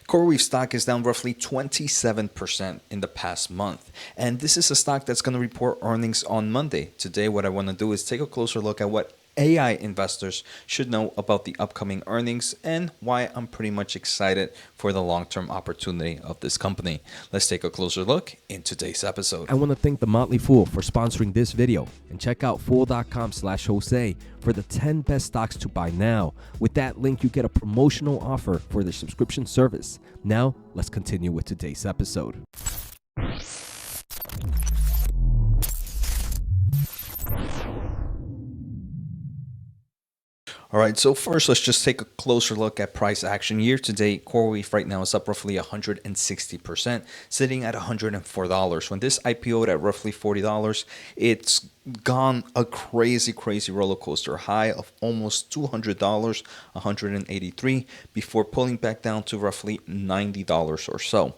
Coreweave stock is down roughly 27% in the past month. And this is a stock that's going to report earnings on Monday. Today, what I want to do is take a closer look at what AI investors should know about the upcoming earnings and why I'm pretty much excited for the long-term opportunity of this company. Let's take a closer look in today's episode. I want to thank The Motley Fool for sponsoring this video, and check out fool.com/Jose for the 10 best stocks to buy now. With that link, you get a promotional offer for their subscription service. Now, let's continue with today's episode. All right, so first, let's just take a closer look at price action. Year to date, Coreweave right now is up roughly 160%, sitting at $104. When this IPO'd at roughly $40, it's gone a crazy roller coaster high of almost $200, $183, before pulling back down to roughly $90 or so.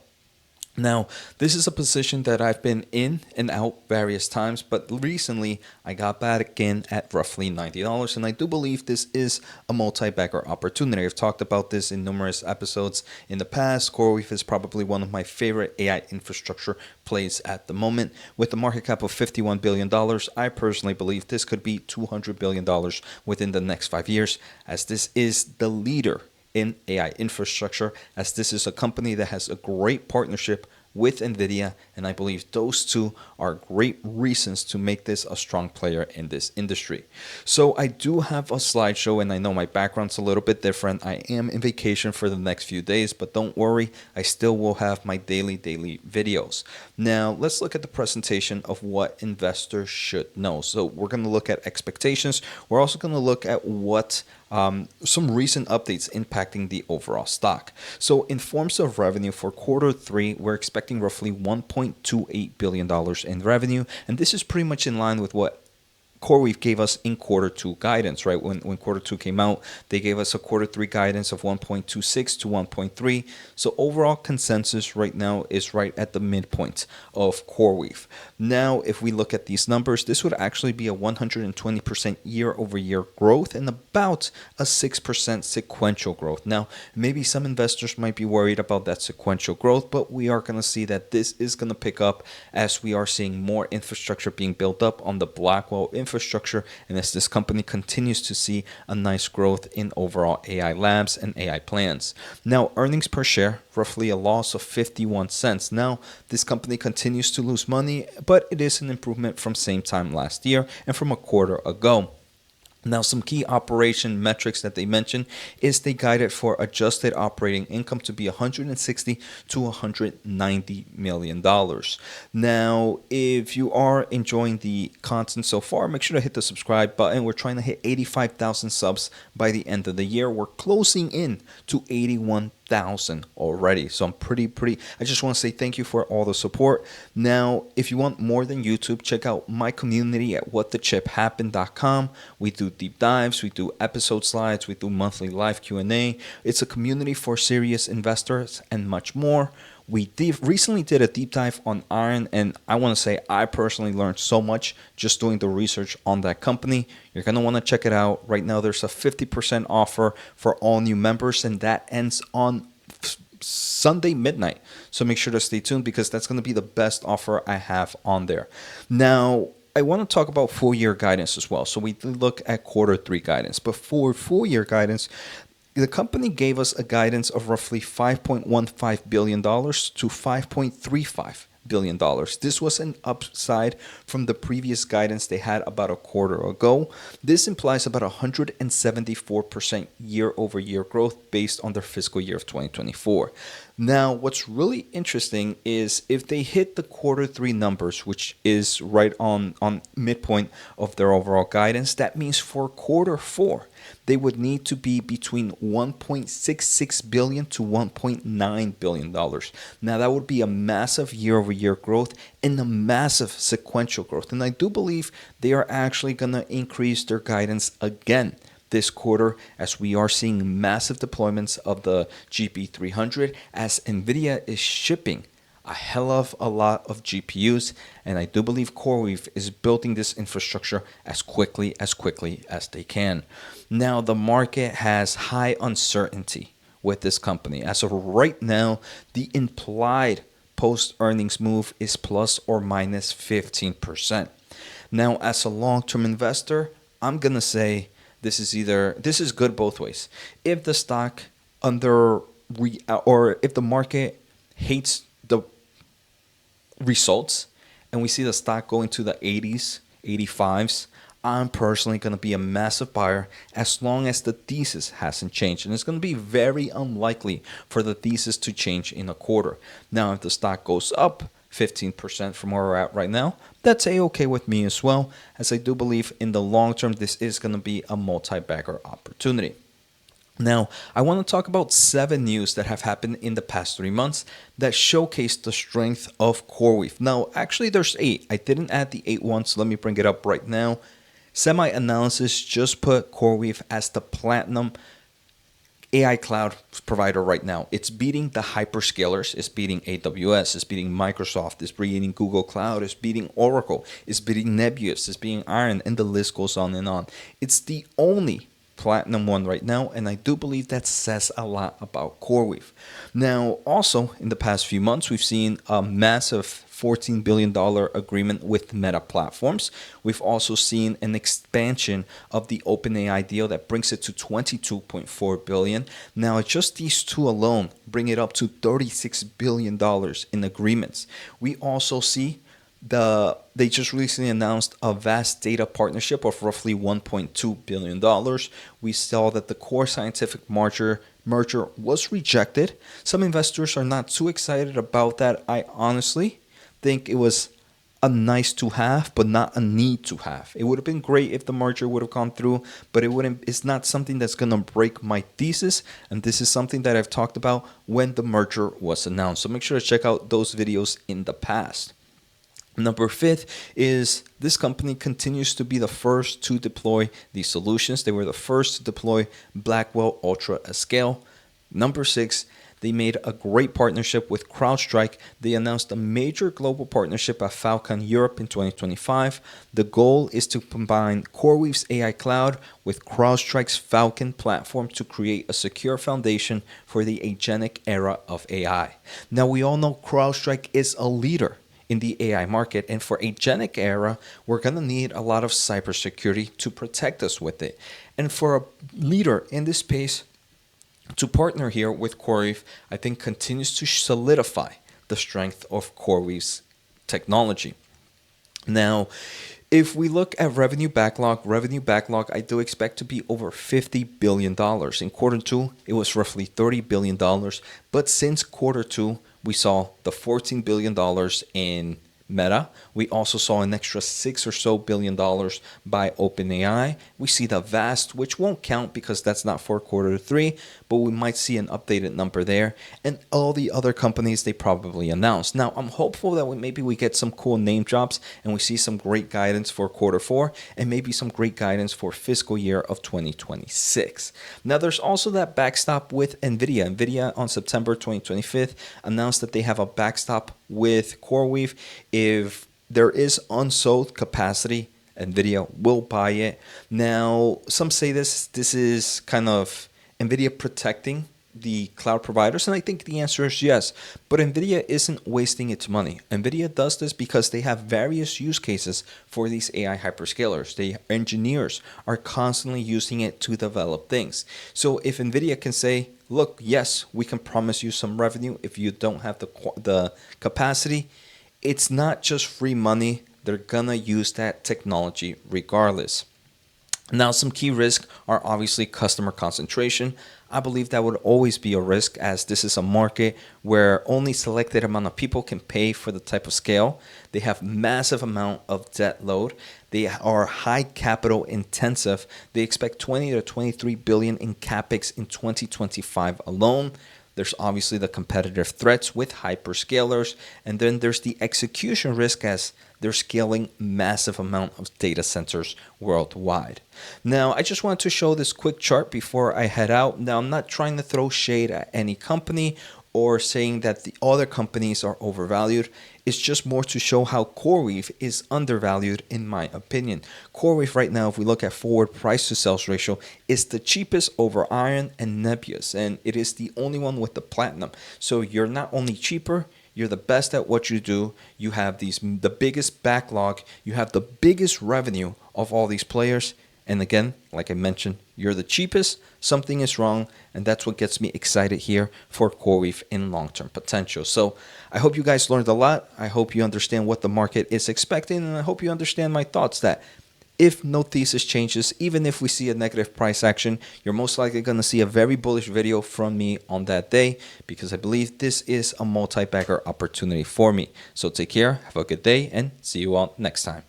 Now, this is a position that I've been in and out various times, but recently I got back in at roughly $90, and I do believe this is a multi-bagger opportunity. I've talked about this in numerous episodes in the past. Coreweave is probably one of my favorite AI infrastructure plays at the moment. With a market cap of $51 billion, I personally believe this could be $200 billion within the next 5 years, as this is the leader in AI infrastructure, as this is a company that has a great partnership with NVIDIA, and I believe those two are great reasons to make this a strong player in this industry. So I do have a slideshow, and I know my background's a little bit different. I am in vacation for the next few days, but don't worry, I still will have my daily videos. Now, let's look at the presentation of what investors should know. So we're going to look at expectations. We're also going to look at what some recent updates impacting the overall stock. So in forms of revenue for quarter 3, we're expecting roughly $1.28 billion in revenue. And this is pretty much in line with what Coreweave gave us in quarter 2 guidance, right? When quarter 2 came out, they gave us a quarter 3 guidance of 1.26 to 1.3. So overall consensus right now is right at the midpoint of Coreweave. Now, if we look at these numbers, this would actually be a 120% year-over-year growth and about a 6% sequential growth. Now, maybe some investors might be worried about that sequential growth, but we are going to see that this is going to pick up as we are seeing more infrastructure being built up on the Blackwell infrastructure, and as this company continues to see a nice growth in overall AI labs and AI plans. Now, earnings per share, roughly a loss of 51 cents. Now, this company continues to lose money, but it is an improvement from same time last year and from a quarter ago. Now, some key operation metrics that they mentioned is they guided for adjusted operating income to be $160 to $190 million. Now, if you are enjoying the content so far, make sure to hit the subscribe button. We're trying to hit 85,000 subs by the end of the year. We're closing in to 81,000 already. So I'm pretty I just want to say thank you for all the support. Now, if you want more than YouTube, check out my community at whatthechip.com. We do deep dives, we do episode slides, we do monthly live Q&A. It's a community for serious investors and much more. We recently did a deep dive on iron, and I want to say I personally learned so much just doing the research on that company. You're going to want to check it out. Right now, there's a 50% offer for all new members, and that ends on Sunday midnight. So make sure to stay tuned, because that's going to be the best offer I have on there. Now, I want to talk about full year guidance as well. So we look at quarter 3 guidance, but for full year guidance, the company gave us a guidance of roughly $5.15 billion to $5.35 billion. This was an upside from the previous guidance they had about a quarter ago. This implies about 174% year-over-year growth based on their fiscal year of 2024. Now, what's really interesting is if they hit the quarter 3 numbers, which is right on midpoint of their overall guidance, that means for quarter 4, they would need to be between $1.66 billion to $1.9 billion. Now, that would be a massive year-over-year growth and a massive sequential growth. And I do believe they are actually going to increase their guidance again this quarter, as we are seeing massive deployments of the GP300, as NVIDIA is shipping a hell of a lot of GPUs, and I do believe Coreweave is building this infrastructure as quickly as they can. Now, the market has high uncertainty with this company. As of right now, the implied post-earnings move is plus or minus 15%. Now, as a long-term investor, I'm going to say this is good both ways. If the stock or if the market hates the results and we see the stock going to the 80s, 85s, I'm personally going to be a massive buyer as long as the thesis hasn't changed. And it's going to be very unlikely for the thesis to change in a quarter. Now, if the stock goes up 15% from where we're at right now, that's a-okay with me as well, as I do believe in the long term this is going to be a multi-bagger opportunity. Now, I want to talk about 7 news that have happened in the past 3 months that showcase the strength of Coreweave. Now, actually, there's 8. I didn't add the 8 ones, so let me bring it up right now. Semi-Analysis just put Coreweave as the platinum AI cloud provider right now. It's beating the hyperscalers. It's beating AWS. It's beating Microsoft. It's beating Google Cloud. It's beating Oracle. It's beating Nebius. It's beating Iron, and the list goes on and on. It's the only platinum one right now, and I do believe that says a lot about Coreweave. Now, also in the past few months, we've seen a massive $14 billion agreement with Meta Platforms. We've also seen an expansion of the OpenAI deal that brings it to $22.4 billion. Now, just these two alone bring it up to $36 billion in agreements. We also see they just recently announced a vast data partnership of roughly $1.2 billion. We saw that the Core Scientific merger was rejected. Some investors are not too excited about that. I honestly think it was a nice to have, but not a need to have. It would have been great if the merger would have gone through, but it's not something that's going to break my thesis. And this is something that I've talked about when the merger was announced. So make sure to check out those videos in the past. Number 5 is this company continues to be the first to deploy these solutions. They were the first to deploy Blackwell Ultra at scale. Number 6, they made a great partnership with CrowdStrike. They announced a major global partnership at Falcon Europe in 2025. The goal is to combine CoreWeave's AI cloud with CrowdStrike's Falcon platform to create a secure foundation for the agentic era of AI. Now, we all know CrowdStrike is a leader in the AI market, and for agentic era, we're going to need a lot of cybersecurity to protect us with it. And for a leader in this space to partner here with Coreweave, I think continues to solidify the strength of Coreweave's technology. Now, if we look at revenue backlog, I do expect to be over $50 billion. In quarter 2, it was roughly $30 billion. But since quarter 2, we saw the $14 billion in Meta. We also saw an extra $6 or so billion by OpenAI. We see the vast, which won't count because that's not for quarter 3, but we might see an updated number there. And all the other companies they probably announced. Now, I'm hopeful that maybe we get some cool name drops and we see some great guidance for quarter 4 and maybe some great guidance for fiscal year of 2026. Now, there's also that backstop with NVIDIA. NVIDIA on September 2025 announced that they have a backstop with Coreweave. If there is unsold capacity, NVIDIA will buy it. Now, some say this is kind of NVIDIA protecting the cloud providers, and I think the answer is yes. But NVIDIA isn't wasting its money. NVIDIA does this because they have various use cases for these AI hyperscalers. The engineers are constantly using it to develop things. So if NVIDIA can say, look, yes, we can promise you some revenue if you don't have the capacity, it's not just free money. They're gonna use that technology regardless. Now, some key risks are obviously customer concentration. I believe that would always be a risk, as this is a market where only selected amount of people can pay for the type of scale. They have massive amount of debt load. They are high capital intensive. They expect 20 to 23 billion in capex in 2025 alone. There's obviously the competitive threats with hyperscalers, and then there's the execution risk as they're scaling massive amount of data centers worldwide. Now, I just wanted to show this quick chart before I head out. Now, I'm not trying to throw shade at any company or saying that the other companies are overvalued. It's just more to show how Coreweave is undervalued, in my opinion. Coreweave right now, if we look at forward price to sales ratio, is the cheapest over Iron and Nebius, and it is the only one with the platinum. So you're not only cheaper, you're the best at what you do. You have the biggest backlog. You have the biggest revenue of all these players. And again, like I mentioned, you're the cheapest. Something is wrong. And that's what gets me excited here for Coreweave in long-term potential. So I hope you guys learned a lot. I hope you understand what the market is expecting. And I hope you understand my thoughts that if no thesis changes, even if we see a negative price action, you're most likely going to see a very bullish video from me on that day, because I believe this is a multi-bagger opportunity for me. So take care, have a good day, and see you all next time.